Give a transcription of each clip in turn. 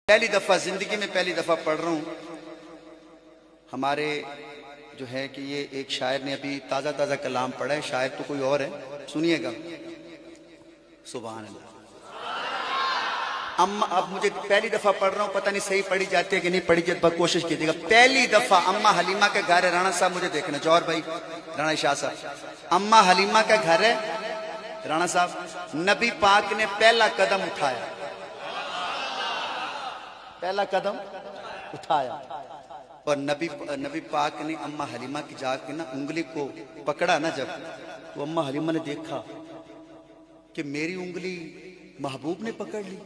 پہلی دفعہ زندگی میں پہلی دفعہ پڑھ رہا ہوں. ہمارے جو ہے کہ یہ ایک شاعر نے ابھی تازہ تازہ کلام پڑھا ہے. شاعر تو کوئی اور ہے, سنیے گا. سبحان اللہ. اب مجھے پہلی دفعہ پڑھ رہا ہوں, پتہ نہیں صحیح پڑھی جاتی ہے کہ نہیں پڑھی جاتی, بس کوشش کیجیے گا. پہلی دفعہ اماں حلیمہ کا گھر ہے. رانا صاحب مجھے دیکھنا, جوہر بھائی, رانا شاہ صاحب. اماں حلیمہ کا گھر ہے. رانا صاحب, نبی پاک نے پہلا قدم اٹھایا, پہلا قدم اٹھایا, اور نبی پاک نے اماں حلیمہ کی جا کے نا انگلی کو پکڑا نا, جب تو اماں حلیمہ نے دیکھا کہ میری انگلی محبوب نے پکڑ لی.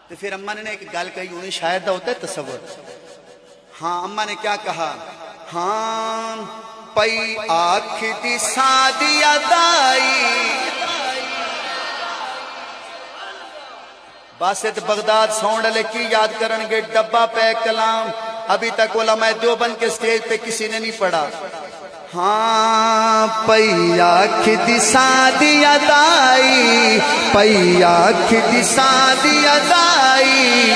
تو پھر اماں نے ایک گال کہی, انہیں شاید ہوتا ہے تصور. ہاں, اماں نے کیا کہا, ہاں پئی آنکھ دی سادی ادائی, باسط بغداد ساؤنڈ والے کی یاد کرن گے, ڈبہ پہ کلام ابھی تک علماء دیوبند کے سٹیج پہ کسی نے نہیں پڑھا. ہاں پئی آنکھ دی سادی ادائی, پئی آنکھ دی سادی ادائی,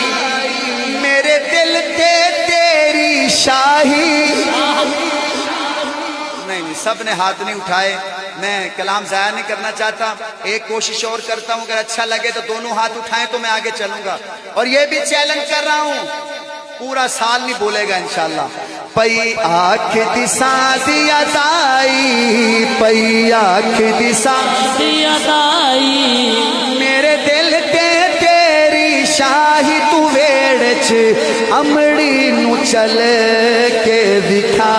میرے دل تے تیری شاہی. نہیں, سب نے ہاتھ نہیں اٹھائے. میں کلام ضائع نہیں کرنا چاہتا, ایک کوشش اور کرتا ہوں, اگر اچھا لگے تو دونوں ہاتھ اٹھائیں تو میں آگے چلوں گا. اور یہ بھی چیلنج کر رہا ہوں, پورا سال نہیں بولے گا انشاءاللہ. پئی آنکھ دی سادی ادائی, پئی آنکھ دی سادی ادائی, میرے دل تے تیری شاہی, تو ویڑ چ امڑی نو چل کے دکھا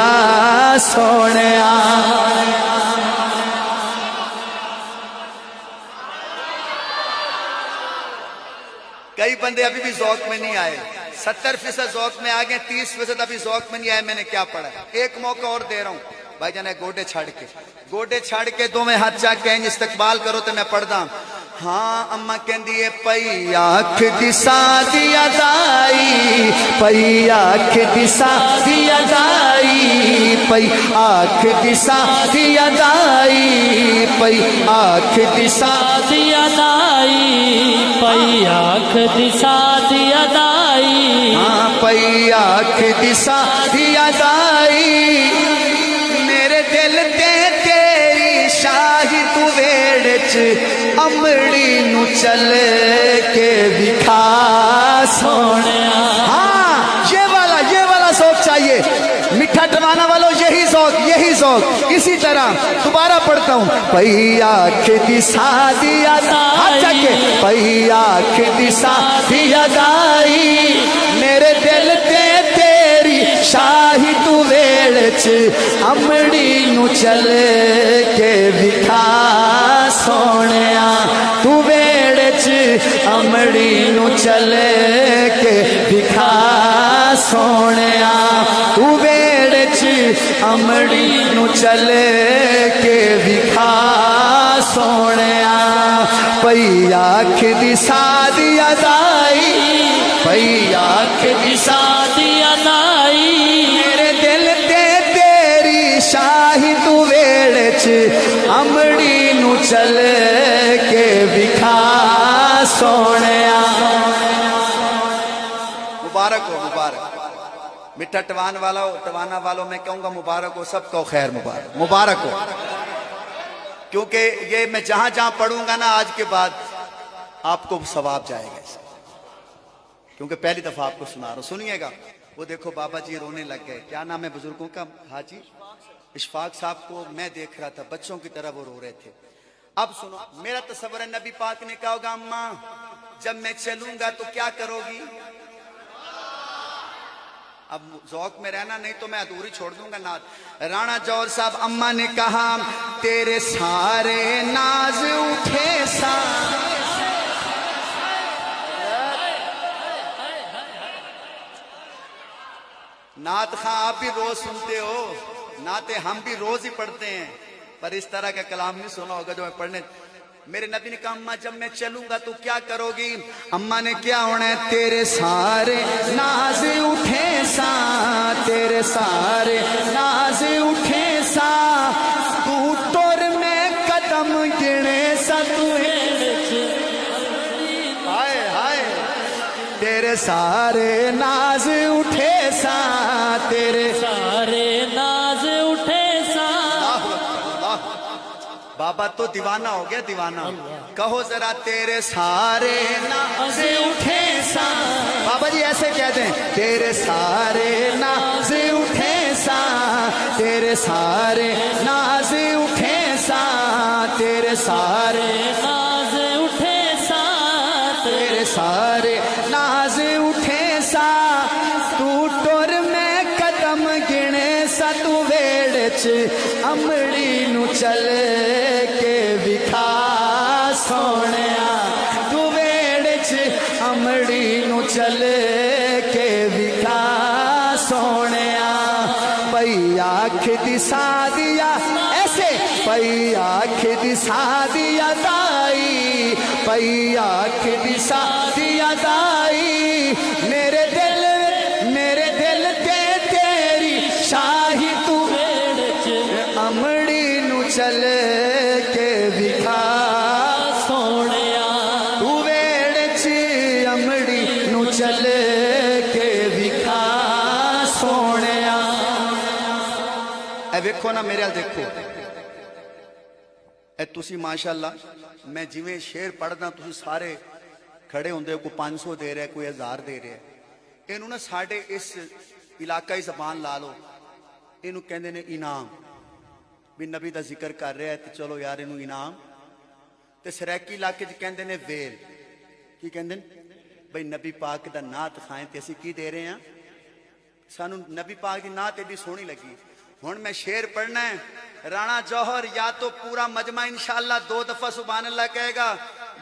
سونیا. کئی بندے ابھی بھی ذوق میں نہیں آئے, 70% ذوق میں آگئے, 30% ابھی ذوق میں نہیں آئے. میں نے کیا پڑھا, ایک موقع اور دے رہا ہوں بھائی جانے. گوڈے چھاڑ کے دو میں ہاتھ چاہ کہیں استقبال کرو تو میں پڑھدا. ہاں اماں کہندی ہے, پئی آنکھ دی سادی ادائی, پئی آنکھ دی سادی ادائی, پئی آنکھ دی سادی ادائی, پئی آنکھ دی سادی ادائی, پئی آنکھ دی سادی ادائی, ہاں پئی آنکھ دی سادی ادائی, میرے دل تے تیری شاہی, تو ویڑ چ امڑی نو چل کے دکھا سونیا. ہاں یہ والا ذوق چاہیے, میٹھا ٹوانا والوں, یہی ذوق. اسی طرح دوبارہ پڑھتا ہوں, پئی آنکھ دی سادی ادائی, پئی آنکھ دی سادی ادائی, میرے دل تے تیری شاہی, تو ویڑ چ امڑی نو چل کے دکھا سونیا. تو ویڑ چ امڑی نو چل کے دکھا سونیا, تو ویڑ چ امڑی نو چل کے دکھا سونیا. پئی آنکھ دی سادی ادائی, پئی آنکھ دی سادی ادائی, میرے دل تے تیری شاہی, تو ویڑ چ امڑی نو چل کے دکھا سونیا. مبارک ہو, مبارک. میٹھا ٹوانا والوں میں کہوں گا مبارک ہو, سب کو خیر مبارک, مبارک ہو. کیونکہ یہ میں جہاں جہاں پڑھوں گا نا آج کے بعد آپ کو ثواب جائے گا, کیونکہ پہلی دفعہ آپ کو سنا رہا ہوں. سنیے گا. وہ دیکھو بابا جی رونے لگ گئے. کیا نام ہے بزرگوں کا؟ حاجی اشفاق صاحب کو میں دیکھ رہا تھا, بچوں کی طرح وہ رو رہے تھے. اب سنو, میرا تصور ہے نبی پاک نے کہا ہوگا, اماں جب میں چلوں گا تو کیا کرو گی؟ اب ذوق میں رہنا, نہیں تو میں ادھوری چھوڑ دوں گا نعت. رانا جوہر صاحب, اماں نے کہا, تیرے سارے ناز اٹھے سا. نعت خواں آپ بھی روز سنتے ہو, نعتیں ہم بھی روز ہی پڑھتے ہیں, پر اس طرح کا کلام نہیں سنا ہوگا جو میں پڑھنے. میرے نبی نے کہا, اماں جب میں چلوں گا تو کیا کرو گی؟ اماں نے کیا ہونا ہے, تیرے سارے ناز اٹھے سا, تیرے سارے ناز اٹھے سا, تو ٹور میں قدم कदम गिने सतुए हाय हाय तेरे सारे नाज उठे सा तेरे सारे नाज उठे सा। बाबा तो दीवाना हो गया दीवाना। कहो जरा तेरे सारे नाज उठे सा। बाबा जी ऐसे कहते हैं तेरे सारे नाज उठे सा तेरे सारे नाज उठे सा तेरे सारे नाज उठे सा तेरे सारे नाज उठे सा तू टुर में कदम गिने सा तू वेड़ च अमड़ी नु चल के विखा सोनिया तू वेड़ च अमड़ी नु चल के विखा सोनिया पई आँख दिसा दिया ऐसे पई आँख दिसा दिया दाई पई आँख दिसा दिया दाई मेरे दिल ते तेरी शाही तू अमड़ी नु चल के विखा सोनिया तू वेड़ च अमड़ी नु चल के विखा सोनिया। ए वेखो ना मेरे हाल देखो ए तुसी माशाअल्लाह मैं जिवें शेर पढ़दा तुसी सारे खड़े होंदे हो कोई 500 दे रहा है कोई 1000 दे रहा है इनू ना साडे इस इलाकाई जबान ला लो इनू कहंदे ने इनाम भी नबी दा जिक्र कर रहा है तो चलो यार इनू इनाम ते सरैकी इलाके च कहंदे ने वेल की कहंदे ने भाई नबी पाक दा नात खाएं ते असीं की दे रहे हैं सानू नबी पाक दी नात एडी सोहनी लगी। हुण मैं शेर पढ़ना है राणा जौहर या तो पूरा मजमा इंशाअल्लाह 2 दफा सुभान अल्लाह कहेगा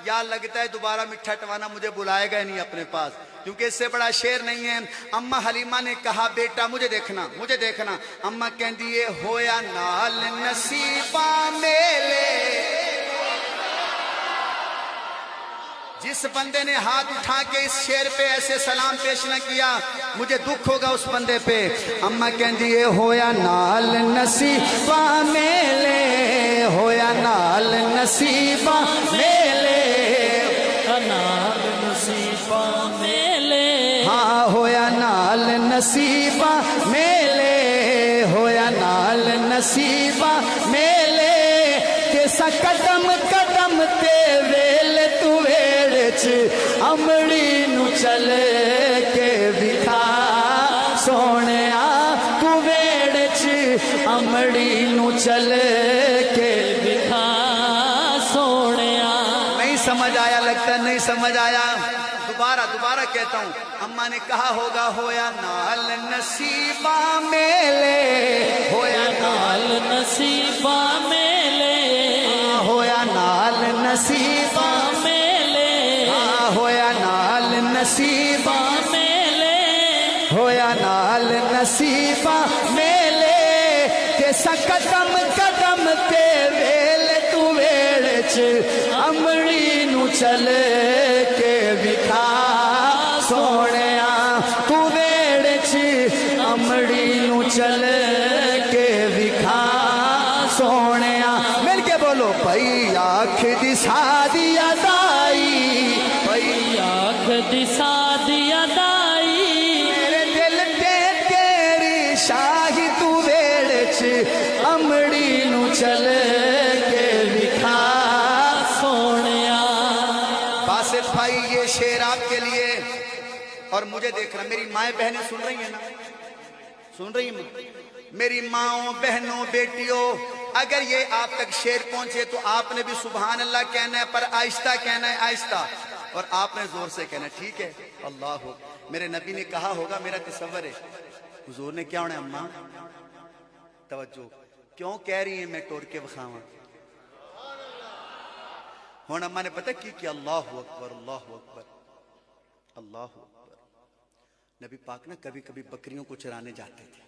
या लगता है दोबारा मिठा टवाना मुझे बुलाएगा नहीं अपने पास क्योंकि इससे बड़ा शेर नहीं है। अम्मा हलीमा ने कहा बेटा मुझे देखना अम्मा कहती है होया नाल नसीबा मेले जिस बंदे ने हाथ उठा के इस शेर पे ऐसे सलाम पेश न किया मुझे दुख होगा उस बंदे पे। अम्मा कहती है होया नाल नसीबा मेले होया नाल नसीबा मेले नाल नसीबा मेले हाँ होया नाल नसीबा मेले होया नाल नसीबा मेले कैसा कदम कदम ते वेल तू वेड़ च अमड़ी नु चल के विखा सोनिया तू वेड़ च अमड़ी नु चल के विखा सोनिया। नहीं समझ आया लगता नहीं समझ आया दोबारा कहता हूँ अम्मा ने कहा होगा होया नाल नसीबा मेले होया नाल नसीबा मेले होया नाल नसीबा मेले होया नाल नसीबा मेले होया नाल नसीबा मेले कैसा कदम कदम ते वेल तू वेड़ च अमड़ी नु चल के विखा सोनिया तू वेड़ च अमड़ी नु चल के विखा सोनिया। मिल के बोलो पई आँख दिसा दिया दाई पई आँख दिसा दिया दाई मेरे दिल ते तेरी शाही तू वेड़ च अमड़ी नु चल के विखा सोनिया। बासित भाई ये शेर आपके लिए और मुझे देखना मेरी माएं बहनें सुन रही हैं ना सुन रही हैं मेरी माओं बहनों बेटियों अगर ये आप तक शेर पहुंचे तो आपने भी सुभान अल्लाह कहना है पर आहिस्ता कहना है आहिस्ता और आपने जोर से कहना ठीक है। अल्लाह हो मेरे नबी ने कहा होगा मेरा तसव्वुर है हुजूर ने क्या होना अम्मा तवज्जो क्यों कह रही है मैं टोर के बखावा हुण अम्मा ने पता की अल्लाह अकबर अल्लाह अकबर अल्लाह अकबर। नबी पाक ना कभी कभी बकरियों को चराने जाते थे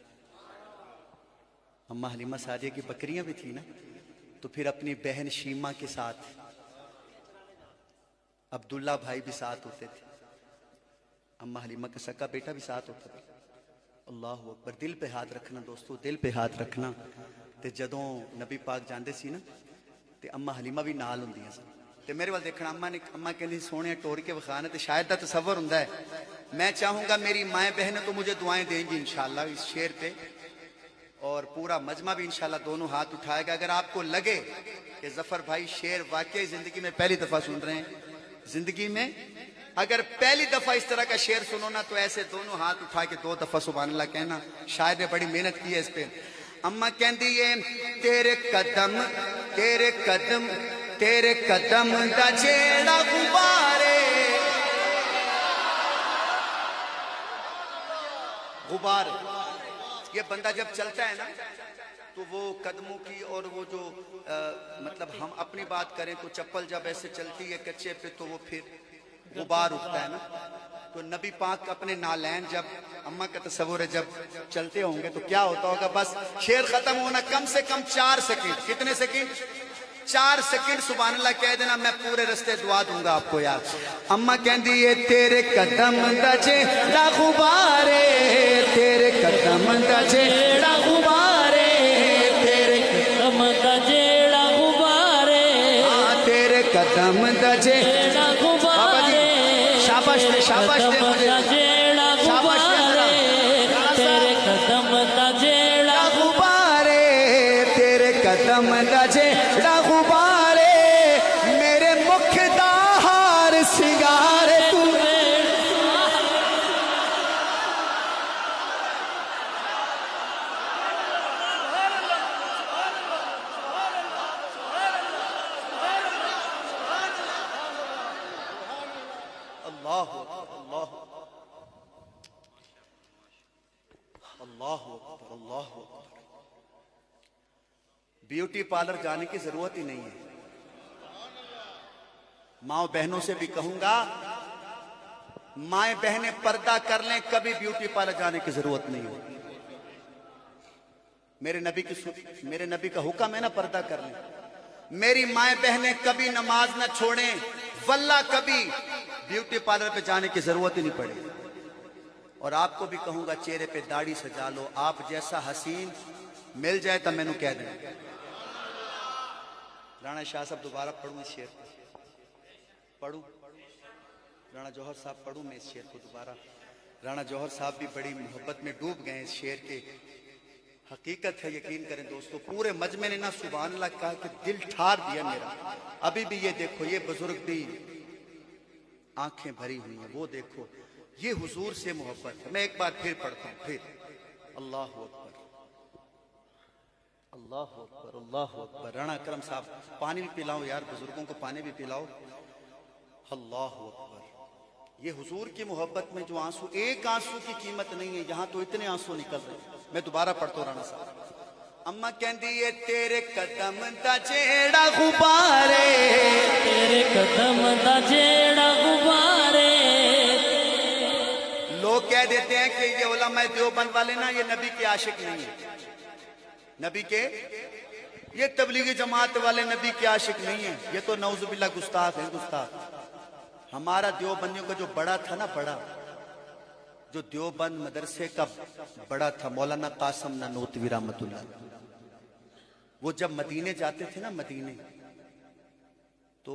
अम्मा हलीमा सादिया की बकरियां भी थी ना तो फिर अपनी बहन शीमा के साथ अब्दुल्ला भाई भी साथ होते थे अम्मा हलीमा का सक्का बेटा भी साथ होता था। अल्लाह अकबर दिल पे हाथ रखना दोस्तों दिल पे हाथ रखना ते जदों नबी पाक जांदे सी ना ਤੇ ਅੰਮਾ ਹਲੀਮਾ ਵੀ ਨਾਲ ਹੁੰਦੀਆਂ ਸਨ ਤੇ ਮੇਰੇ ਵੱਲ ਦੇਖਣਾ ਅੰਮਾ ਕਹਿੰਦੀ ਸੋਹਣੇ ਟੋਰ ਕੇ ਵਿਖਾਣਾ ਤੇ ਸ਼ਾਇਦ ਦਾ ਤਸਵਰ ਹੁੰਦਾ ਹੈ मैं चाहूंगा मेरी माएँ बहनें तो मुझे दुआएं देंगी इंशाल्लाह इस शेर पे और पूरा मजमा भी इंशाल्लाह दोनों हाथ उठाएगा। अगर आपको लगे कि जफर भाई शेर वाकई जिंदगी में पहली दफा सुन रहे हैं, जिंदगी में अगर पहली दफा इस तरह का शेर सुनो ना तो ऐसे दोनों हाथ उठा के 2 दफा सुभान अल्लाह कहना। शायद ने बड़ी मेहनत की है इस पे। अम्मा कहती है तेरे कदम दा जेड़ा गुब्बारे गुबार, ये बंदा जब चलता है ना तो वो कदमों की और वो जो मतलब हम अपनी बात करें तो चप्पल जब ऐसे चलती है कच्चे पे तो वो फिर गुबार उठता है ना। तो नबी पाक अपने नालैन जब अम्मा का तस्वुर है जब चलते होंगे तो क्या होता होगा, बस शेर खत्म होना कम से कम 4 सेकंड, कितने सेकंड, 4 सेकंड सुभान अल्लाह कह देना, मैं पूरे रास्ते दुआ दूंगा आपको यार। अम्मा कहती है तेरे कदम दा जेड़ा गुब्बारे, तेरे कदम दा जेड़ा गुब्बारे, तेरे कदम दा जेड़ा गुब्बारे, तेरे कदम दा जेड़ा गुब्बारे, शाबाश दे शाबाश दे कदम दा जेड़ा गुब्बारे, तेरे कदम दा जेड़ा गुब्बारे, तेरे कदम दा जेड़ा गुब्बारे, मेरे मुख दा हार सिंगारे तू। अल्लाह अल्लाह अल्लाह अल्लाह। ब्यूटी पार्लर जाने की जरूरत ही नहीं है। माँ बहनों से भी कहूंगा माएं बहनें पर्दा कर लें, कभी ब्यूटी पार्लर जाने की जरूरत नहीं हो। मेरे नबी का हुक्म है ना पर्दा कर लें। मेरी माएं बहनें कभी नमाज ना छोड़ें, वल्लाह कभी ब्यूटी पार्लर पे जाने की जरूरत ही नहीं पड़ेगी। और आपको भी कहूंगा चेहरे पे दाढ़ी सजा लो, आप जैसा हसीन मिल जाए तो मैनू कह दें। राणा शाह साहब दोबारा पढ़ूं इस शेर को, पढ़ूं राणा जौहर साहब पढ़ूं मैं इस शेर को दोबारा। राणा जौहर साहब भी बड़ी मोहब्बत में डूब गए इस शेर के। हकीकत है, यकीन करें दोस्तों, पूरे मजमे ने ना सुभान अल्लाह कहा कि दिल ठार दिया मेरा। अभी भी ये देखो, ये बुजुर्ग भी आंखें भरी हुई हैं, वो देखो, ये हुजूर से मोहब्बत है। मैं एक बार फिर पढ़ता हूं, फिर अल्लाह अकबर अल्लाह अकबर अल्लाह अकबर। राणा अकरम साहब पानी भी पिलाओ यार, बुजुर्गों को पानी भी पिलाओ। अल्लाह अकबर। ये हुजूर की मोहब्बत में जो आंसू, एक आंसू की कीमत नहीं है, यहां तो इतने आंसू निकल रहे हैं। मैं दोबारा पढ़ता हूं राणा साहब। अम्मा कहती है तेरे कदम दा जेड़ा गुब्बारे, तेरे कदम दा जेड़ा गुब्बारे। लोग कह देते हैं कि ये उलमा देवबंद वाले ना ये नबी के आशिक नहीं है, नबी के, ये तबलीगी जमात वाले नबी के आशिक नहीं है, ये तो नौजुबिल्लाह गुस्ताख है, गुस्ताख। हमारा देवबंदियों का जो बड़ा था ना, बड़ा जो देवबंद मदरसे का बड़ा था, मौलाना कासिम नानोतवी रहमतुल्लाह, वो जब मदीने जाते थे ना, मदीने, तो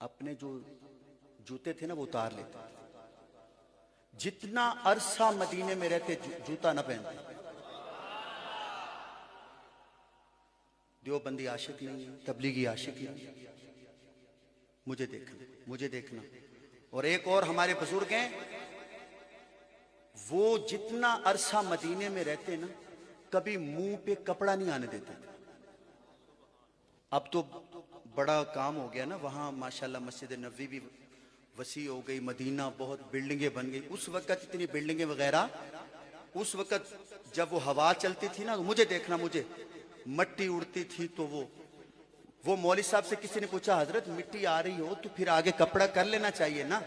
अपने जो जूते थे ना वो उतार लेते थे। जितना अरसा मदीने में रहते जूता न पहनते। देवबंदी आशिक नहीं है, तबलीगी आशिक नहीं है। मुझे देखना, मुझे देखना। और एक और हमारे बुजुर्ग हैं, वो जितना अरसा मदीने में रहते ना, कभी मुंह पे कपड़ा नहीं आने देते थे। अब तो बड़ा काम हो गया ना वहां, माशाल्लाह मस्जिद नबवी भी वसी हो गई, मदीना बहुत बिल्डिंगें बन गई। उस वक्त इतनी बिल्डिंगें वगैरह, उस वक्त जब वो हवा चलती थी ना, मुझे देखना, मुझे मट्टी उड़ती थी तो वो मौलवी साहब से किसी ने पूछा, हजरत मिट्टी आ रही हो तो फिर आगे कपड़ा कर लेना चाहिए ना।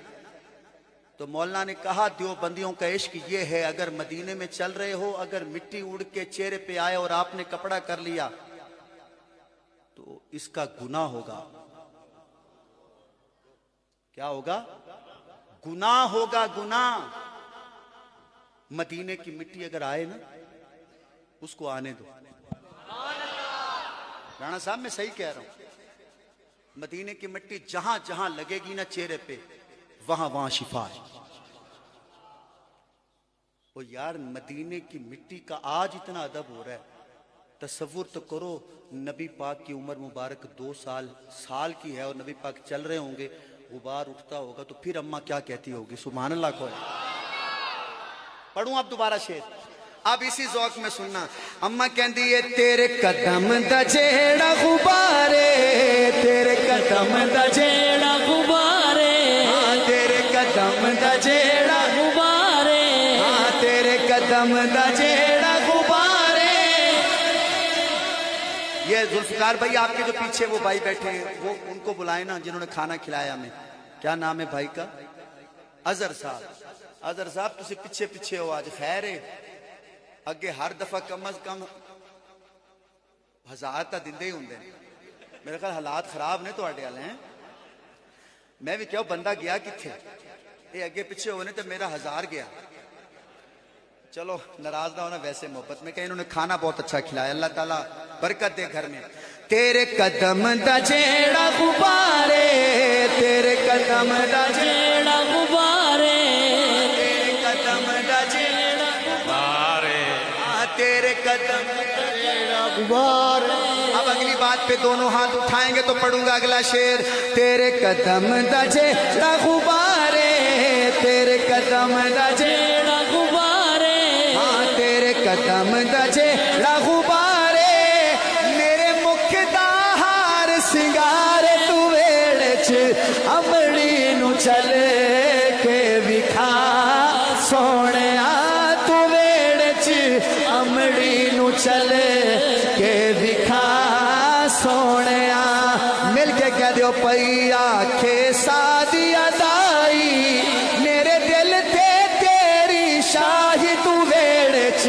तो मौलाना ने कहा, देवबंदियों का इश्क ये है, अगर मदीने में चल रहे हो, अगर मिट्टी उड़ के चेहरे पे आए और आपने कपड़ा कर लिया तो इसका गुनाह होगा। क्या होगा? गुनाह होगा, गुनाह। मदीने की मिट्टी अगर आए ना, उसको आने दो, رانا صاحب میں صحیح کہہ رہا ہوں، مدینے کی مٹی جہاں جہاں لگے گی نا چہرے پہ وہاں وہاں شفا ہے۔ وہ یار مدینے کی مٹی کا آج اتنا ادب ہو رہا ہے، تصور تو کرو نبی پاک کی عمر مبارک 2 سال کی ہے اور نبی پاک چل رہے ہوں گے، غبار اٹھتا ہوگا تو پھر اماں کیا کہتی ہوگی؟ سبحان اللہ کو ہے۔ پڑھوں اب دوبارہ شعر، اب اسی ذوق میں سننا۔ اماں کہندی ہے تیرے قدم دا جیڑا غبارے، تیرے قدم دا جیڑا غبارے، ہاں تیرے قدم دا جیڑا غبارے، ہاں تیرے قدم دا جیڑا غبارے۔ یہ ذوالفقار بھائی آپ کے جو پیچھے وہ بھائی بیٹھے ہیں، وہ ان کو بلائیں نا جنہوں نے کھانا کھلایا ہمیں۔ کیا نام ہے بھائی کا؟ اظہر صاحب۔ اظہر صاحب تسی پیچھے پیچھے ہو، آج خیر ہے، اگے ہر دفعہ کم از کم 1000 تا دندے ہی ہوندے ہیں۔ میرے خیال حالات خراب نے تواڈے والے ہیں۔ میں بھی کہو بندہ گیا کتھے، یہ اگے پیچھے ہونے تو میرا 1000 گیا۔ چلو ناراض نہ ہونا، ویسے محبت میں کہ انہوں نے کھانا بہت اچھا کھلایا، اللہ تعالیٰ برکت دے گھر میں۔ تیرے قدم دا جیڑا غبارے، تیرے قدم دا جیڑا غبارے، تیرے قدم دا جیڑا غبارے، تیرے قدم دا جیڑا غبارے۔ اب اگلی بات پہ دونوں ہاتھ اٹھائیں گے تو پڑھوں گا اگلا شعر۔ تیرے قدم دا جیڑا غبارے، تیرے قدم دا جیڑا غبارے، ہاں تیرے قدم دا جیڑا غبارے، میرے مکھ دا ہار سنگارے، تو ویڑے چ امڑی نو چل کے وکھا سونیا، تو ویڑے چ امڑی نو چل کے وکھا سونیا۔ مل کے کہہ دیو پئی آکھے سادی ادائی، میرے دل تے تیری شاہی، تو ویڑے چ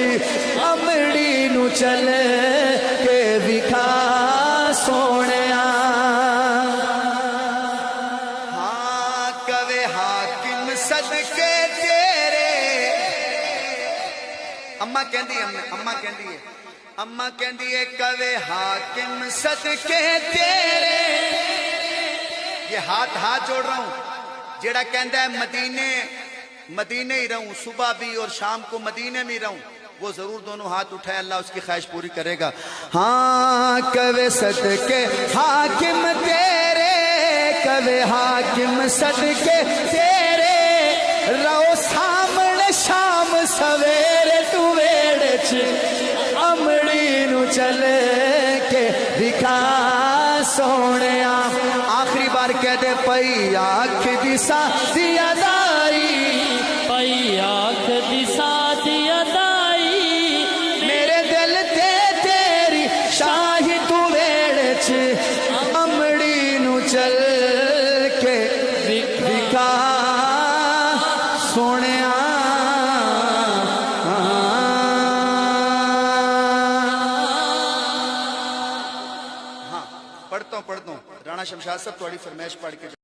امڑی نو چل کے وکھا سونیا۔ ہاں کوے حاکم صدقے تیرے، اماں کہندی ہے، اماں کہندی ہے، اماں کہندی ہے کوے حاکم صدقے تیرے۔ یہ ہاتھ جوڑ رہا ہوں، جیڑا کہندا ہے مدینے ہی رہوں، صبح بھی اور شام کو مدینے میں رہوں، وہ ضرور دونوں ہاتھ اٹھائے، اللہ اس کی خواہش پوری کرے گا۔ ہاں کوے صدقے حاکم تیرے، کوے حاکم صدقے تیرے، رہو سامنے شام سویرے، تو ویڑے چ امڑی نو چل کے دکھا سونیا۔ آخری بار کہہ دے پئی آنکھ دی سادی ادائی، پئی آنکھ دی سادی ادائی، میرے دل تے تیری شاہی، تو ویڑے چ امڑی نو چل کے دکھا سونیا۔ ہاں پڑھتا ہوں رانا شمشاد صاحب تھوڑی فرمائش پڑھ کے